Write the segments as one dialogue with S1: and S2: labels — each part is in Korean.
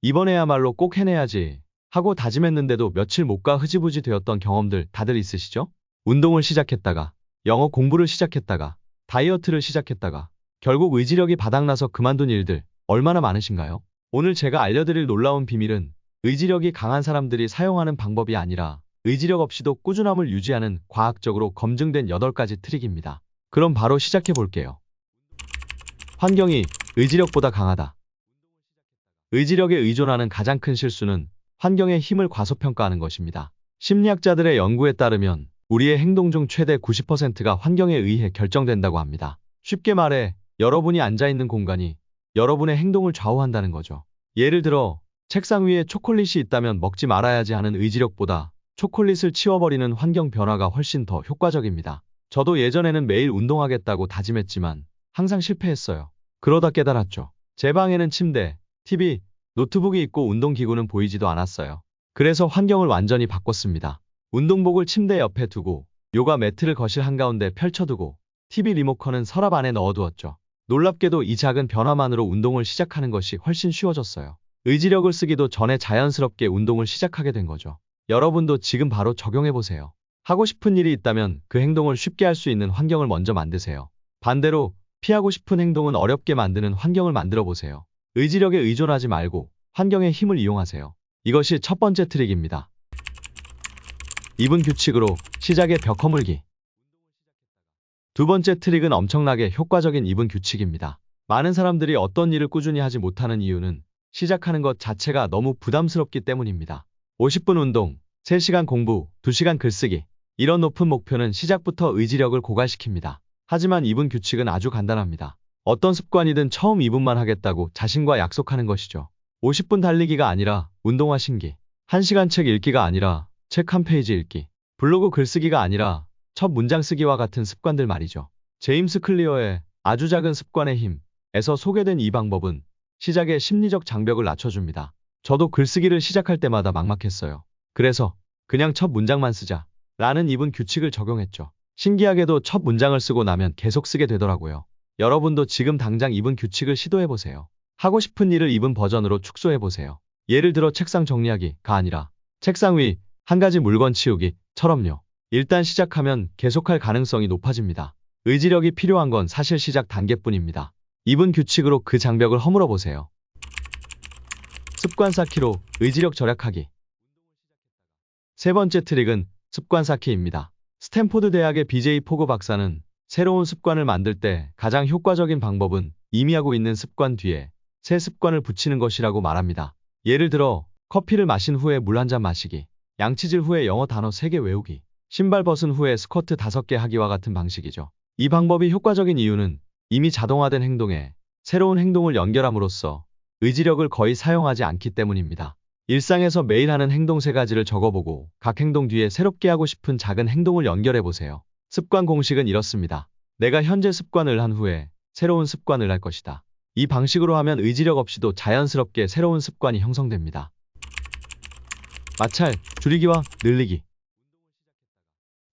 S1: 이번에야말로 꼭 해내야지 하고 다짐했는데도 며칠 못 가 흐지부지 되었던 경험들 다들 있으시죠? 운동을 시작했다가, 영어 공부를 시작했다가, 다이어트를 시작했다가, 결국 의지력이 바닥나서 그만둔 일들 얼마나 많으신가요? 오늘 제가 알려드릴 놀라운 비밀은 의지력이 강한 사람들이 사용하는 방법이 아니라 의지력 없이도 꾸준함을 유지하는 과학적으로 검증된 8가지 트릭입니다. 그럼 바로 시작해 볼게요. 환경이 의지력보다 강하다. 의지력에 의존하는 가장 큰 실수는 환경의 힘을 과소평가하는 것입니다. 심리학자들의 연구에 따르면 우리의 행동 중 최대 90%가 환경에 의해 결정된다고 합니다. 쉽게 말해 여러분이 앉아있는 공간이 여러분의 행동을 좌우한다는 거죠. 예를 들어 책상 위에 초콜릿이 있다면 먹지 말아야지 하는 의지력보다 초콜릿을 치워버리는 환경 변화가 훨씬 더 효과적입니다. 저도 예전에는 매일 운동하겠다고 다짐했지만 항상 실패했어요. 그러다 깨달았죠. 제 방에는 침대, TV, 노트북이 있고 운동기구는 보이지도 않았어요. 그래서 환경을 완전히 바꿨습니다. 운동복을 침대 옆에 두고 요가 매트를 거실 한가운데 펼쳐두고 TV 리모컨은 서랍 안에 넣어두었죠. 놀랍게도 이 작은 변화만으로 운동을 시작하는 것이 훨씬 쉬워졌어요. 의지력을 쓰기도 전에 자연스럽게 운동을 시작하게 된 거죠. 여러분도 지금 바로 적용해보세요. 하고 싶은 일이 있다면 그 행동을 쉽게 할 수 있는 환경을 먼저 만드세요. 반대로 피하고 싶은 행동은 어렵게 만드는 환경을 만들어 보세요. 의지력에 의존하지 말고 환경의 힘을 이용하세요. 이것이 첫 번째 트릭입니다. 2분 규칙으로 시작의 벽 허물기. 두 번째 트릭은 엄청나게 효과적인 2분 규칙입니다. 많은 사람들이 어떤 일을 꾸준히 하지 못하는 이유는 시작하는 것 자체가 너무 부담스럽기 때문입니다. 50분 운동, 3시간 공부, 2시간 글쓰기. 이런 높은 목표는 시작부터 의지력을 고갈시킵니다. 하지만 2분 규칙은 아주 간단합니다. 어떤 습관이든 처음 2분만 하겠다고 자신과 약속하는 것이죠. 50분 달리기가 아니라 운동화 신기, 1시간 책 읽기가 아니라 책 한 페이지 읽기, 블로그 글쓰기가 아니라 첫 문장 쓰기와 같은 습관들 말이죠. 제임스 클리어의 아주 작은 습관의 힘에서 소개된 이 방법은 시작의 심리적 장벽을 낮춰줍니다. 저도 글쓰기를 시작할 때마다 막막했어요. 그래서 그냥 첫 문장만 쓰자 라는 2분 규칙을 적용했죠. 신기하게도 첫 문장을 쓰고 나면 계속 쓰게 되더라고요. 여러분도 지금 당장 2분 규칙을 시도해보세요. 하고 싶은 일을 2분 버전으로 축소해보세요. 예를 들어 책상 정리하기가 아니라 책상 위 한 가지 물건 치우기처럼요. 일단 시작하면 계속할 가능성이 높아집니다. 의지력이 필요한 건 사실 시작 단계뿐입니다. 2분 규칙으로 그 장벽을 허물어 보세요. 습관 쌓기로 의지력 절약하기. 세 번째 트릭은 습관 쌓기입니다. 스탠포드 대학의 BJ 포그 박사는 새로운 습관을 만들 때 가장 효과적인 방법은 이미 하고 있는 습관 뒤에 새 습관을 붙이는 것이라고 말합니다. 예를 들어 커피를 마신 후에 물 한 잔 마시기, 양치질 후에 영어 단어 3개 외우기, 신발 벗은 후에 스쿼트 5개 하기와 같은 방식이죠. 이 방법이 효과적인 이유는 이미 자동화된 행동에 새로운 행동을 연결함으로써 의지력을 거의 사용하지 않기 때문입니다. 일상에서 매일 하는 행동 3가지를 적어보고 각 행동 뒤에 새롭게 하고 싶은 작은 행동을 연결해보세요. 습관 공식은 이렇습니다. 내가 현재 습관을 한 후에 새로운 습관을 할 것이다. 이 방식으로 하면 의지력 없이도 자연스럽게 새로운 습관이 형성됩니다. 마찰, 줄이기와 늘리기.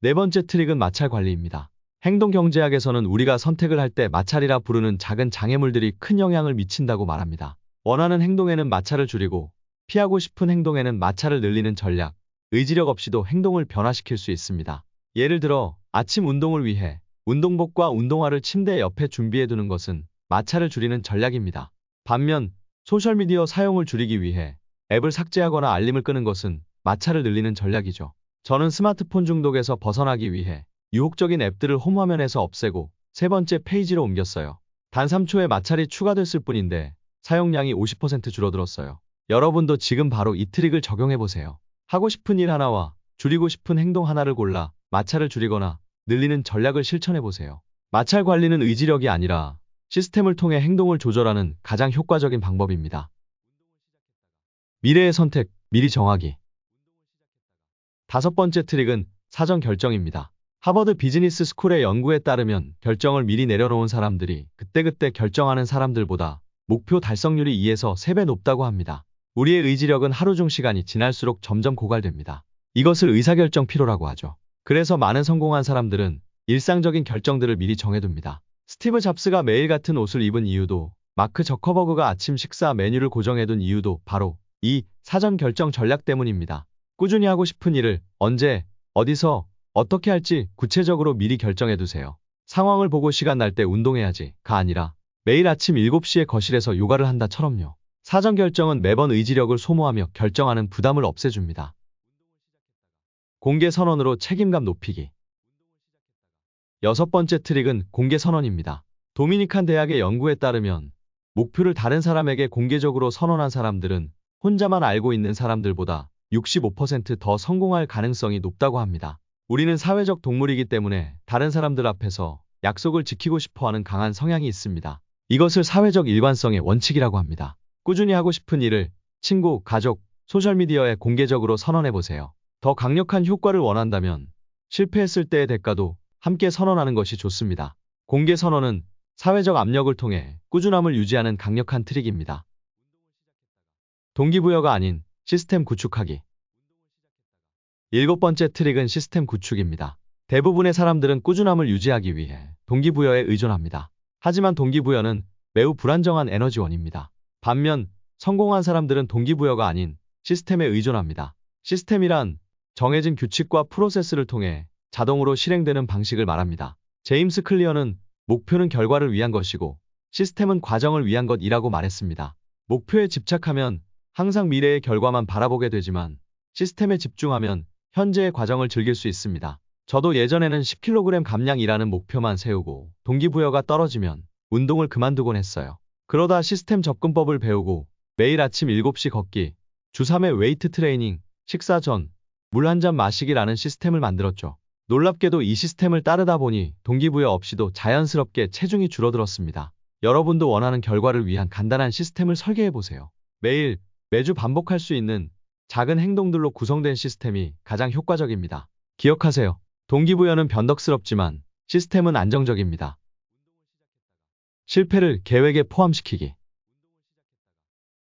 S1: 네 번째 트릭은 마찰 관리입니다. 행동 경제학에서는 우리가 선택을 할 때 마찰이라 부르는 작은 장애물들이 큰 영향을 미친다고 말합니다. 원하는 행동에는 마찰을 줄이고 피하고 싶은 행동에는 마찰을 늘리는 전략, 의지력 없이도 행동을 변화시킬 수 있습니다. 예를 들어 아침 운동을 위해 운동복과 운동화를 침대 옆에 준비해두는 것은 마찰을 줄이는 전략입니다. 반면 소셜미디어 사용을 줄이기 위해 앱을 삭제하거나 알림을 끄는 것은 마찰을 늘리는 전략이죠. 저는 스마트폰 중독에서 벗어나기 위해 유혹적인 앱들을 홈화면에서 없애고 세 번째 페이지로 옮겼어요. 단 3초의 마찰이 추가됐을 뿐인데 사용량이 50% 줄어들었어요. 여러분도 지금 바로 이 트릭을 적용해보세요. 하고 싶은 일 하나와 줄이고 싶은 행동 하나를 골라 마찰을 줄이거나 늘리는 전략을 실천해보세요. 마찰 관리는 의지력이 아니라 시스템을 통해 행동을 조절하는 가장 효과적인 방법입니다. 미래의 선택, 미리 정하기. 5번째 트릭은 사전 결정입니다. 하버드 비즈니스 스쿨의 연구에 따르면 결정을 미리 내려놓은 사람들이 그때그때 결정하는 사람들보다 목표 달성률이 2에서 3배 높다고 합니다. 우리의 의지력은 하루 중 시간이 지날수록 점점 고갈됩니다. 이것을 의사결정 피로라고 하죠. 그래서 많은 성공한 사람들은 일상적인 결정들을 미리 정해둡니다. 스티브 잡스가 매일 같은 옷을 입은 이유도 마크 저커버그가 아침 식사 메뉴를 고정해둔 이유도 바로 이 사전 결정 전략 때문입니다. 꾸준히 하고 싶은 일을 언제, 어디서, 어떻게 할지 구체적으로 미리 결정해두세요. 상황을 보고 시간 날 때 운동해야지가 아니라 매일 아침 7시에 거실에서 요가를 한다처럼요. 사전 결정은 매번 의지력을 소모하며 결정하는 부담을 없애줍니다. 공개 선언으로 책임감 높이기. 여섯 번째 트릭은 공개 선언입니다. 도미니칸 대학의 연구에 따르면 목표를 다른 사람에게 공개적으로 선언한 사람들은 혼자만 알고 있는 사람들보다 65% 더 성공할 가능성이 높다고 합니다. 우리는 사회적 동물이기 때문에 다른 사람들 앞에서 약속을 지키고 싶어하는 강한 성향이 있습니다. 이것을 사회적 일관성의 원칙이라고 합니다. 꾸준히 하고 싶은 일을 친구, 가족, 소셜미디어에 공개적으로 선언해보세요. 더 강력한 효과를 원한다면 실패했을 때의 대가도 함께 선언하는 것이 좋습니다. 공개 선언은 사회적 압력을 통해 꾸준함을 유지하는 강력한 트릭입니다. 동기부여가 아닌 시스템 구축하기. 일곱 번째 트릭은 시스템 구축입니다. 대부분의 사람들은 꾸준함을 유지하기 위해 동기부여에 의존합니다. 하지만 동기부여는 매우 불안정한 에너지원입니다. 반면 성공한 사람들은 동기부여가 아닌 시스템에 의존합니다. 시스템이란 정해진 규칙과 프로세스를 통해 자동으로 실행되는 방식을 말합니다. 제임스 클리어는 목표는 결과를 위한 것이고 시스템은 과정을 위한 것이라고 말했습니다. 목표에 집착하면 항상 미래의 결과만 바라보게 되지만 시스템에 집중하면 현재의 과정을 즐길 수 있습니다. 저도 예전에는 10kg 감량이라는 목표만 세우고 동기부여가 떨어지면 운동을 그만두곤 했어요. 그러다 시스템 접근법을 배우고 매일 아침 7시 걷기, 주 3회 웨이트 트레이닝, 식사 전 물 한 잔 마시기라는 시스템을 만들었죠. 놀랍게도 이 시스템을 따르다 보니 동기부여 없이도 자연스럽게 체중이 줄어들었습니다. 여러분도 원하는 결과를 위한 간단한 시스템을 설계해보세요. 매일, 매주 반복할 수 있는 작은 행동들로 구성된 시스템이 가장 효과적입니다. 기억하세요. 동기부여는 변덕스럽지만 시스템은 안정적입니다. 실패를 계획에 포함시키기.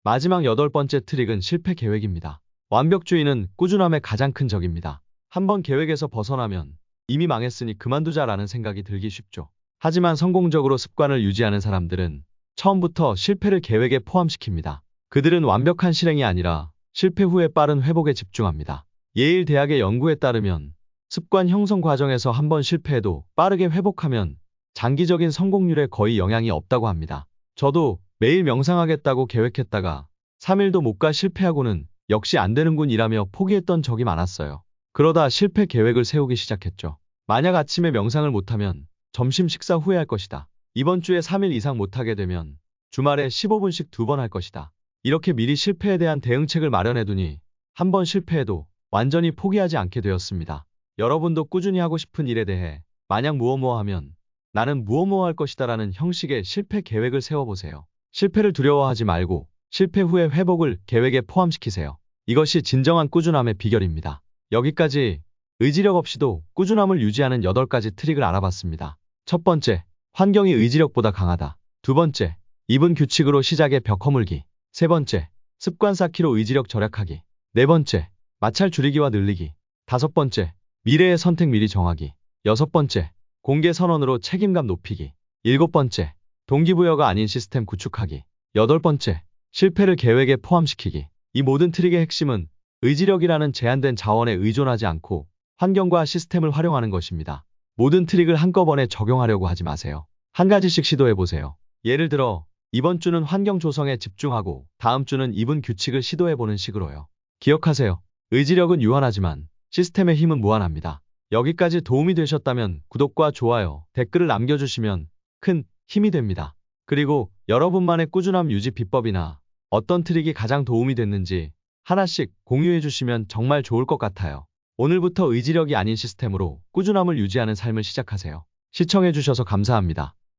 S1: 마지막 여덟 번째 트릭은 실패 계획입니다. 완벽주의는 꾸준함의 가장 큰 적입니다. 한번 계획에서 벗어나면 이미 망했으니 그만두자라는 생각이 들기 쉽죠. 하지만 성공적으로 습관을 유지하는 사람들은 처음부터 실패를 계획에 포함시킵니다. 그들은 완벽한 실행이 아니라 실패 후의 빠른 회복에 집중합니다. 예일 대학의 연구에 따르면 습관 형성 과정에서 한번 실패해도 빠르게 회복하면 장기적인 성공률에 거의 영향이 없다고 합니다. 저도 매일 명상하겠다고 계획했다가 3일도 못 가 실패하고는 역시 안 되는군 이라며 포기했던 적이 많았어요. 그러다 실패 계획을 세우기 시작했죠. 만약 아침에 명상을 못하면 점심 식사 후에 할 것이다. 이번 주에 3일 이상 못하게 되면 주말에 15분씩 2번 할 것이다. 이렇게 미리 실패에 대한 대응책을 마련해두니 한 번 실패해도 완전히 포기하지 않게 되었습니다. 여러분도 꾸준히 하고 싶은 일에 대해 만약 무엇 하면 나는 무엇 할 것이다 라는 형식의 실패 계획을 세워보세요. 실패를 두려워하지 말고 실패 후의 회복을 계획에 포함시키세요. 이것이 진정한 꾸준함의 비결입니다. 여기까지 의지력 없이도 꾸준함을 유지하는 8가지 트릭을 알아봤습니다. 첫 번째, 환경이 의지력보다 강하다. 두 번째, 입은 규칙으로 시작의 벽 허물기. 세 번째, 습관 쌓기로 의지력 절약하기. 네 번째, 마찰 줄이기와 늘리기. 다섯 번째, 미래의 선택 미리 정하기. 여섯 번째, 공개 선언으로 책임감 높이기. 일곱 번째, 동기부여가 아닌 시스템 구축하기. 여덟 번째, 실패를 계획에 포함시키기. 이 모든 트릭의 핵심은 의지력이라는 제한된 자원에 의존하지 않고 환경과 시스템을 활용하는 것입니다. 모든 트릭을 한꺼번에 적용하려고 하지 마세요. 한 가지씩 시도해보세요. 예를 들어 이번 주는 환경 조성에 집중하고 다음 주는 입은 규칙을 시도해보는 식으로요. 기억하세요. 의지력은 유한하지만 시스템의 힘은 무한합니다. 여기까지 도움이 되셨다면 구독과 좋아요, 댓글을 남겨주시면 큰 힘이 됩니다. 그리고 여러분만의 꾸준함 유지 비법이나 어떤 트릭이 가장 도움이 됐는지 하나씩 공유해 주시면 정말 좋을 것 같아요. 오늘부터 의지력이 아닌 시스템으로 꾸준함을 유지하는 삶을 시작하세요. 시청해 주셔서 감사합니다.